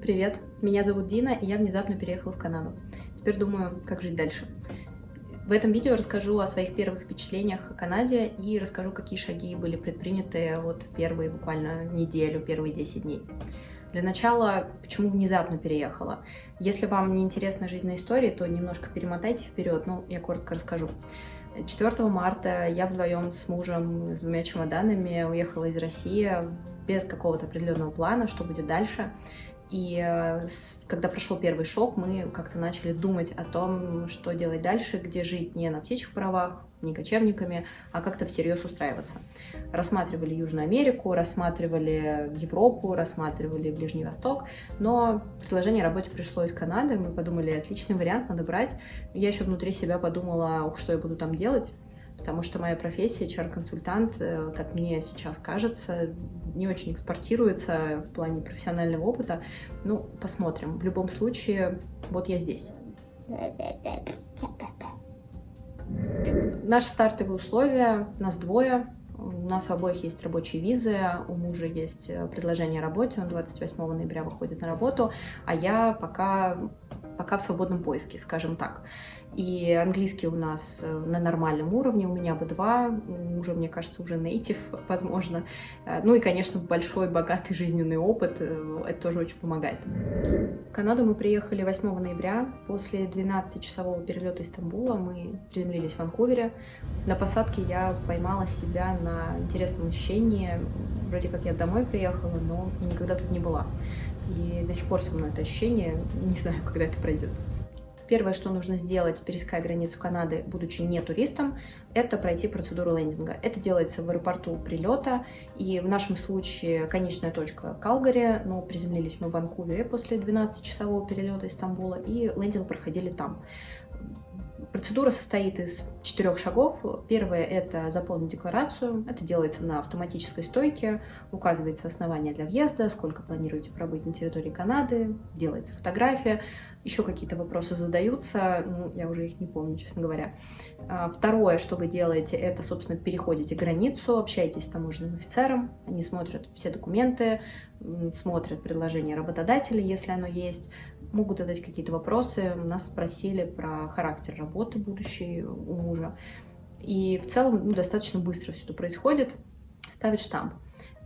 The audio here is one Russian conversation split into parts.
Привет, меня зовут Дина, и я внезапно переехала в Канаду. Теперь думаю, как жить дальше. В этом видео расскажу о своих первых впечатлениях о Канаде и расскажу, какие шаги были предприняты вот в первые буквально неделю, первые 10 дней. Для начала, почему внезапно переехала? Если вам не интересна жизненная история, то немножко перемотайте вперед, я коротко расскажу. 4 марта я вдвоем с мужем, с 2 чемоданами уехала из России без какого-то определенного плана, что будет дальше. И когда прошел первый шок, мы как-то начали думать о том, что делать дальше, где жить не на птичьих правах, не кочевниками, а как-то всерьез устраиваться. Рассматривали Южную Америку, рассматривали Европу, рассматривали Ближний Восток, но предложение о работе пришло из Канады, мы подумали, отличный вариант, надо брать. Я еще внутри себя подумала, что я буду там делать, потому что моя профессия, HR-консультант, как мне сейчас кажется, не очень экспортируется в плане профессионального опыта. Посмотрим. В любом случае, вот я здесь. Наши стартовые условия, нас двое, у нас у обоих есть рабочие визы, у мужа есть предложение о работе, он 28 ноября выходит на работу, а я пока в свободном поиске, скажем так. И английский у нас на нормальном уровне, у меня B2, у мужа, мне кажется, уже native, возможно. И, конечно, большой, богатый жизненный опыт, это тоже очень помогает. В Канаду мы приехали 8 ноября, после 12-часового перелета из Стамбула мы приземлились в Ванкувере. На посадке я поймала себя на интересном ощущении, вроде как я домой приехала, но я никогда тут не была. И до сих пор со мной это ощущение, не знаю, когда это пройдет. Первое, что нужно сделать, пересекая границу Канады, будучи не туристом, это пройти процедуру лендинга. Это делается в аэропорту прилета, и в нашем случае конечная точка Калгари, но приземлились мы в Ванкувере после 12-часового перелета из Стамбула, и лендинг проходили там. Процедура состоит из 4 шагов. Первое – это заполнить декларацию. Это делается на автоматической стойке. Указывается основание для въезда, сколько планируете пробыть на территории Канады, делается фотография. Еще какие-то вопросы задаются, я уже их не помню, честно говоря. Второе, что вы делаете, это, собственно, переходите границу, общаетесь с таможенным офицером, они смотрят все документы, смотрят предложение работодателя, если оно есть, могут задать какие-то вопросы. Нас спросили про характер работы будущей у мужа. И в целом достаточно быстро все это происходит, ставить штамп.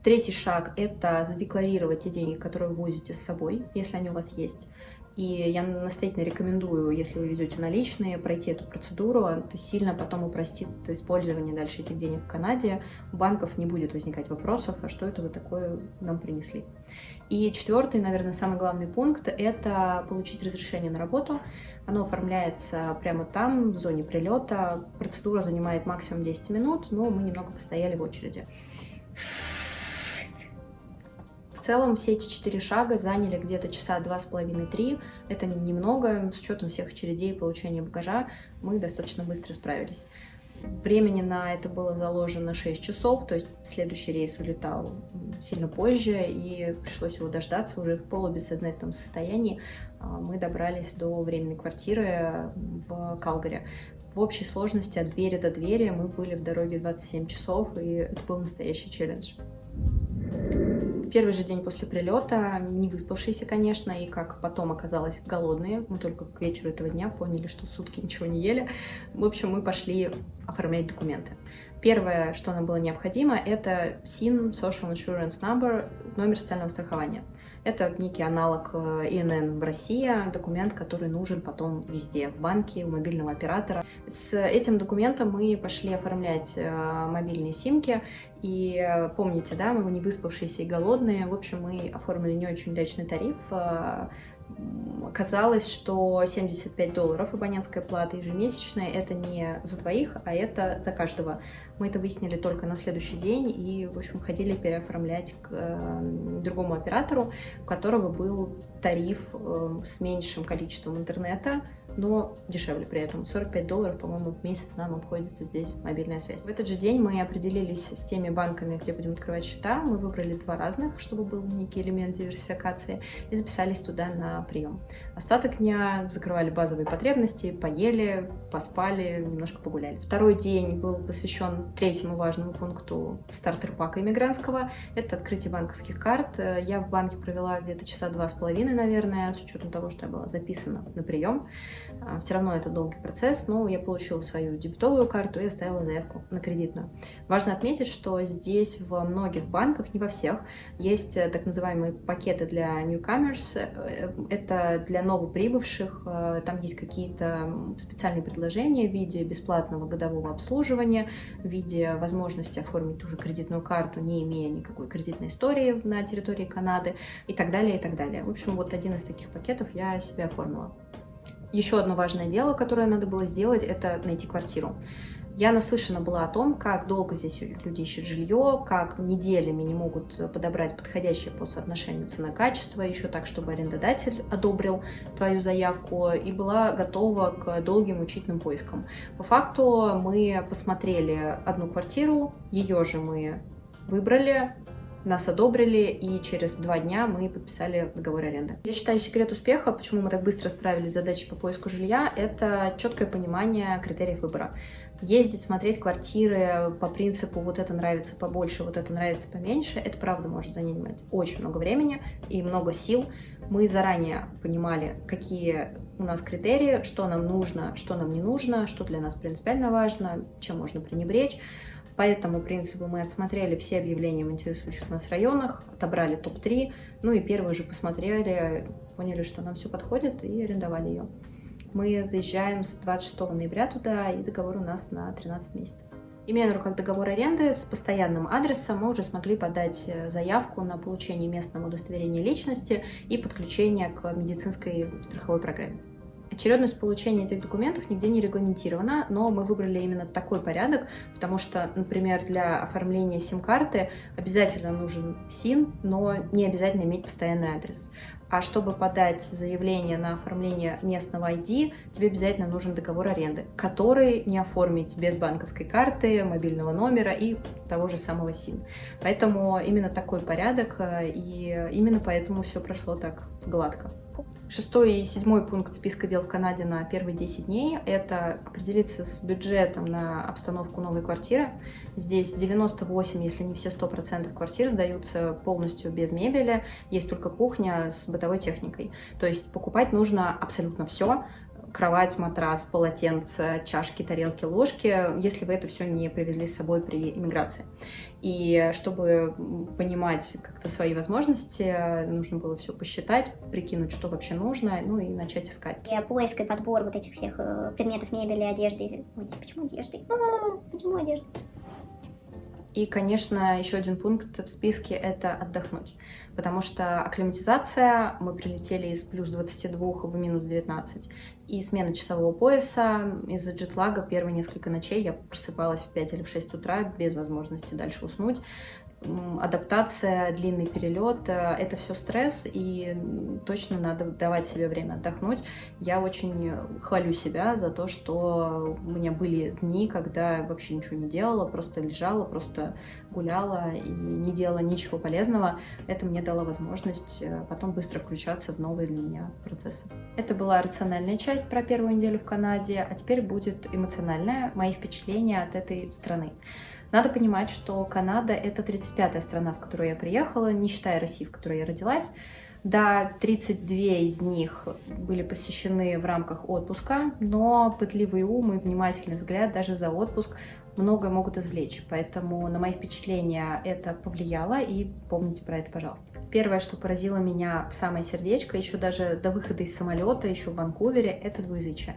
Третий шаг – это задекларировать те деньги, которые вы возите с собой, если они у вас есть. И я настоятельно рекомендую, если вы везете наличные, пройти эту процедуру. Это сильно потом упростит использование дальше этих денег в Канаде. У банков не будет возникать вопросов, а что это вы такое нам принесли. И четвертый, наверное, самый главный пункт – это получить разрешение на работу. Оно оформляется прямо там, в зоне прилета. Процедура занимает максимум 10 минут, но мы немного постояли в очереди. В целом все эти 4 шага заняли где-то часа 2,5-3. Это немного, с учетом всех очередей и получения багажа мы достаточно быстро справились. Времени на это было заложено 6 часов, то есть следующий рейс улетал сильно позже, и пришлось его дождаться уже в полубессознательном состоянии. Мы добрались до временной квартиры в Калгари. В общей сложности от двери до двери мы были в дороге 27 часов, и это был настоящий челлендж. В первый же день после прилета, не выспавшиеся, конечно, и, как потом оказалось, голодные. Мы только к вечеру этого дня поняли, что сутки ничего не ели. В общем, мы пошли оформлять документы. Первое, что нам было необходимо, это SIN, Social Insurance Number, номер социального страхования. Это некий аналог ИНН в России, документ, который нужен потом везде, в банке, у мобильного оператора. С этим документом мы пошли оформлять мобильные симки. И помните, да, мы не выспавшиеся и голодные. В общем, мы оформили не очень удачный тариф. Оказалось, что $75 абонентская плата ежемесячная – это не за двоих, а это за каждого. Мы это выяснили только на следующий день и, в общем, ходили переоформлять к другому оператору, у которого был тариф с меньшим количеством интернета, но дешевле при этом. $45, по-моему, в месяц нам обходится здесь мобильная связь. В этот же день мы определились с теми банками, где будем открывать счета. Мы выбрали 2 разных, чтобы был некий элемент диверсификации, и записались туда на прием. Остаток дня закрывали базовые потребности, поели, поспали, немножко погуляли. Второй день был посвящен третьему важному пункту стартер-пака иммигрантского. Это открытие банковских карт. Я в банке провела где-то часа 2,5, наверное, с учетом того, что я была записана на прием. Все равно это долгий процесс, но я получила свою дебетовую карту и оставила заявку на кредитную. Важно отметить, что здесь в многих банках, не во всех, есть так называемые пакеты для newcomers. Это для новоприбывших. Там есть какие-то специальные предложения в виде бесплатного годового обслуживания, в виде возможности оформить ту же кредитную карту, не имея никакой кредитной истории на территории Канады, и так далее, и так далее. В общем, вот один из таких пакетов я себе оформила. Еще одно важное дело, которое надо было сделать, это найти квартиру. Я наслышана была о том, как долго здесь люди ищут жилье, как неделями не могут подобрать подходящее по соотношению цена-качество, еще так, чтобы арендодатель одобрил твою заявку, и была готова к долгим мучительным поискам. По факту мы посмотрели одну квартиру, ее же мы выбрали, нас одобрили, и через 2 дня мы подписали договор аренды. Я считаю, секрет успеха, почему мы так быстро справились с задачей по поиску жилья, это четкое понимание критериев выбора. Ездить, смотреть квартиры по принципу вот это нравится побольше, вот это нравится поменьше, это правда может занимать очень много времени и много сил. Мы заранее понимали, какие у нас критерии, что нам нужно, что нам не нужно, что для нас принципиально важно, чем можно пренебречь. По этому принципу мы отсмотрели все объявления в интересующих нас районах, отобрали топ-3, ну и первые же посмотрели, поняли, что нам все подходит, и арендовали ее. Мы заезжаем с 26 ноября туда, и договор у нас на 13 месяцев. Имея на руках договор аренды с постоянным адресом, мы уже смогли подать заявку на получение местного удостоверения личности и подключение к медицинской страховой программе. Очередность получения этих документов нигде не регламентирована, но мы выбрали именно такой порядок, потому что, например, для оформления сим-карты обязательно нужен СИН, но не обязательно иметь постоянный адрес. А чтобы подать заявление на оформление местного ID, тебе обязательно нужен договор аренды, который не оформить без банковской карты, мобильного номера и того же самого СИН. Поэтому именно такой порядок, и именно поэтому все прошло так гладко. 6 и 7 пункт списка дел в Канаде на первые 10 дней – это определиться с бюджетом на обстановку новой квартиры. Здесь 98, если не все 100% квартир сдаются полностью без мебели, есть только кухня с бытовой техникой. То есть покупать нужно абсолютно все. Кровать, матрас, полотенце, чашки, тарелки, ложки, если вы это все не привезли с собой при иммиграции. И чтобы понимать как-то свои возможности, нужно было все посчитать, прикинуть, что вообще нужно, ну и начать искать. Поиск и подбор вот этих всех предметов мебели, одежды. Ой, почему одежды? Почему одежды? И, конечно, еще один пункт в списке – это отдохнуть, потому что акклиматизация, мы прилетели из плюс 22 в минус 19, и смена часового пояса, из-за джетлага первые несколько ночей я просыпалась в 5 или в 6 утра без возможности дальше уснуть. Адаптация, длинный перелет – это все стресс, и точно надо давать себе время отдохнуть. Я очень хвалю себя за то, что у меня были дни, когда я вообще ничего не делала, просто лежала, просто гуляла и не делала ничего полезного. Это мне дало возможность потом быстро включаться в новые для меня процессы. Это была рациональная часть про первую неделю в Канаде, а теперь будет эмоциональная, мои впечатления от этой страны. Надо понимать, что Канада — это 35-я страна, в которую я приехала, не считая России, в которой я родилась. Да, 32 из них были посвящены в рамках отпуска, но пытливый ум и внимательный взгляд даже за отпуск многое могут извлечь. Поэтому на мои впечатления это повлияло, и помните про это, пожалуйста. Первое, что поразило меня в самое сердечко, еще даже до выхода из самолета, еще в Ванкувере, это двуязычие.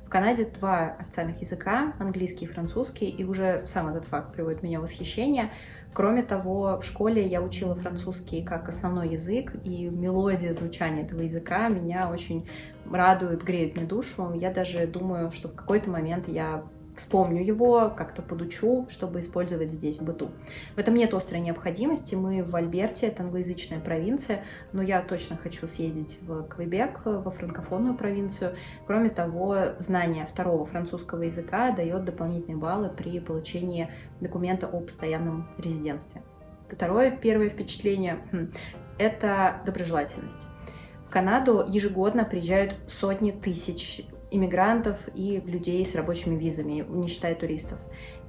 В Канаде 2 официальных языка, английский и французский, и уже сам этот факт приводит меня в восхищение. Кроме того, в школе я учила французский как основной язык, и мелодия звучания этого языка меня очень радует, греет мне душу. Я даже думаю, что в какой-то момент я вспомню его, как-то подучу, чтобы использовать здесь в быту. В этом нет острой необходимости. Мы в Альберте, это англоязычная провинция, но я точно хочу съездить в Квебек, во франкофонную провинцию. Кроме того, знание второго французского языка дает дополнительные баллы при получении документа о постоянном резидентстве. Второе, первое впечатление – это доброжелательность. В Канаду ежегодно приезжают сотни тысяч иммигрантов и людей с рабочими визами, не считая туристов.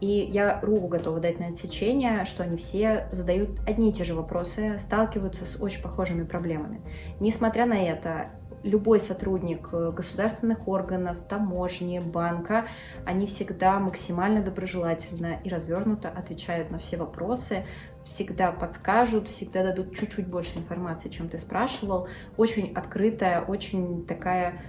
И я руку готова дать на отсечение, что они все задают одни и те же вопросы, сталкиваются с очень похожими проблемами. Несмотря на это, любой сотрудник государственных органов, таможни, банка, они всегда максимально доброжелательно и развернуто отвечают на все вопросы, всегда подскажут, всегда дадут чуть-чуть больше информации, чем ты спрашивал. Очень открытая, очень такая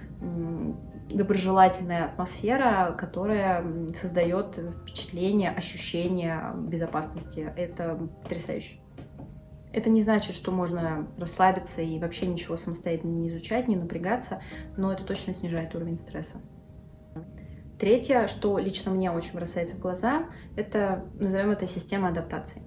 доброжелательная атмосфера, которая создает впечатление, ощущение безопасности. Это потрясающе. Это не значит, что можно расслабиться и вообще ничего самостоятельно не изучать, не напрягаться, но это точно снижает уровень стресса. Третье, что лично мне очень бросается в глаза, это, назовем это, система адаптации.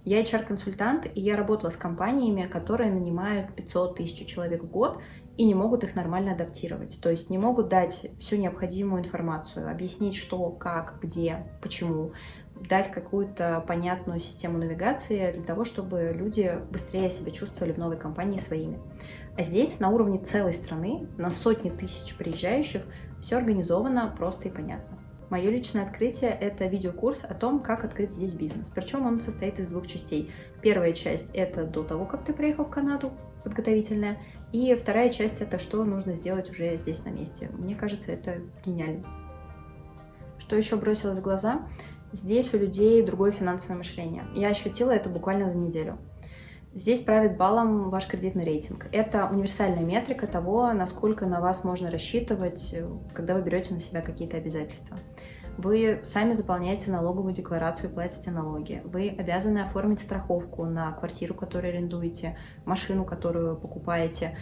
Я HR-консультант, и я работала с компаниями, которые нанимают 500 тысяч человек в год и не могут их нормально адаптировать. То есть не могут дать всю необходимую информацию, объяснить, что, как, где, почему, дать какую-то понятную систему навигации для того, чтобы люди быстрее себя чувствовали в новой компании своими. А здесь на уровне целой страны, на сотни тысяч приезжающих, все организовано просто и понятно. Мое личное открытие – это видеокурс о том, как открыть здесь бизнес. Причем он состоит из двух частей. Первая часть – это до того, как ты приехал в Канаду, подготовительная. И вторая часть – это что нужно сделать уже здесь на месте. Мне кажется, это гениально. Что еще бросилось в глаза? Здесь у людей другое финансовое мышление. Я ощутила это буквально за неделю. Здесь правит баллом ваш кредитный рейтинг. Это универсальная метрика того, насколько на вас можно рассчитывать, когда вы берете на себя какие-то обязательства. Вы сами заполняете налоговую декларацию и платите налоги. Вы обязаны оформить страховку на квартиру, которую арендуете, машину, которую покупаете.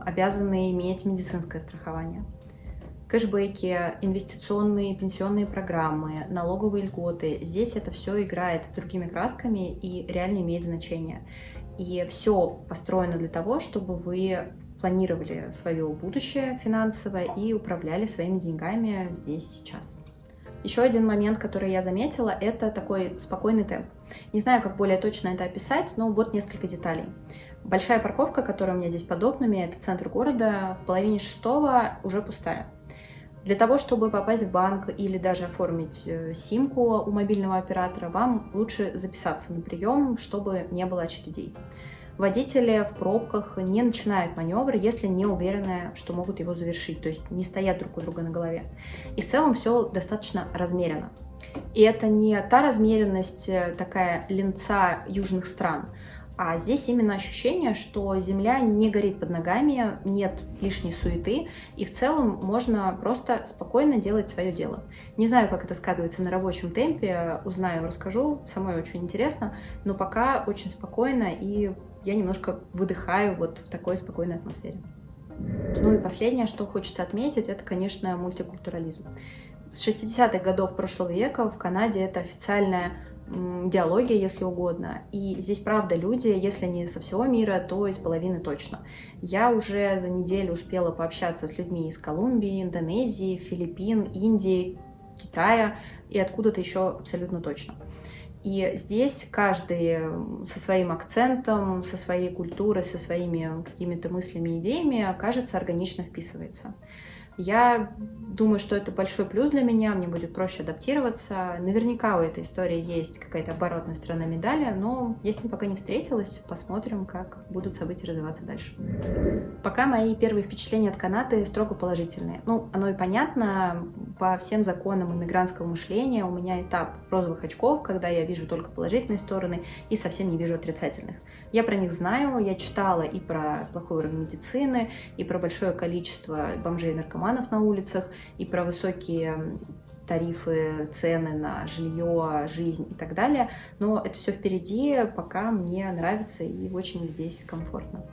Обязаны иметь медицинское страхование. Кэшбэки, инвестиционные пенсионные программы, налоговые льготы. Здесь это все играет другими красками и реально имеет значение. И все построено для того, чтобы вы планировали свое будущее финансовое и управляли своими деньгами здесь сейчас. Еще один момент, который я заметила, это такой спокойный темп. Не знаю, как более точно это описать, но вот несколько деталей. Большая парковка, которая у меня здесь под окнами, это центр города, в половине шестого уже пустая. Для того, чтобы попасть в банк или даже оформить симку у мобильного оператора, вам лучше записаться на прием, чтобы не было очередей. Водители в пробках не начинают маневр, если не уверены, что могут его завершить, то есть не стоят друг у друга на голове. И в целом все достаточно размеренно. И это не та размеренность, такая ленца южных стран, а здесь именно ощущение, что земля не горит под ногами, нет лишней суеты, и в целом можно просто спокойно делать свое дело. Не знаю, как это сказывается на рабочем темпе, узнаю, расскажу, самой очень интересно, но пока очень спокойно, и я немножко выдыхаю вот в такой спокойной атмосфере. Ну и последнее, что хочется отметить, это, конечно, мультикультурализм. С 60-х годов прошлого века в Канаде это официальная идеология, если угодно. И здесь, правда, люди, если не со всего мира, то из половины точно. Я уже за неделю успела пообщаться с людьми из Колумбии, Индонезии, Филиппин, Индии, Китая и откуда-то еще абсолютно точно. И здесь каждый со своим акцентом, со своей культурой, со своими какими-то мыслями, идеями, кажется, органично вписывается. Я думаю, что это большой плюс для меня, мне будет проще адаптироваться. Наверняка у этой истории есть какая-то оборотная сторона медали, но я с ним пока не встретилась, посмотрим, как будут события развиваться дальше. Пока мои первые впечатления от Канады строго положительные. Ну, оно и понятно, по всем законам иммигрантского мышления у меня этап розовых очков, когда я вижу только положительные стороны и совсем не вижу отрицательных. Я про них знаю, я читала и про плохой уровень медицины, и про большое количество бомжей и наркоманов на улицах, и про высокие тарифы, цены на жилье, жизнь и так далее. Но это все впереди, пока мне нравится и очень здесь комфортно.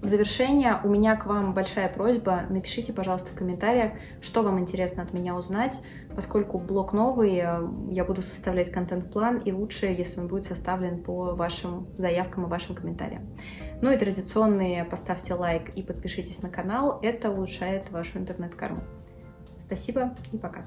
В завершение у меня к вам большая просьба. Напишите, пожалуйста, в комментариях, что вам интересно от меня узнать. Поскольку блог новый, я буду составлять контент-план, и лучше, если он будет составлен по вашим заявкам и вашим комментариям. Ну и традиционные поставьте лайк и подпишитесь на канал. Это улучшает вашу интернет-корму. Спасибо и пока.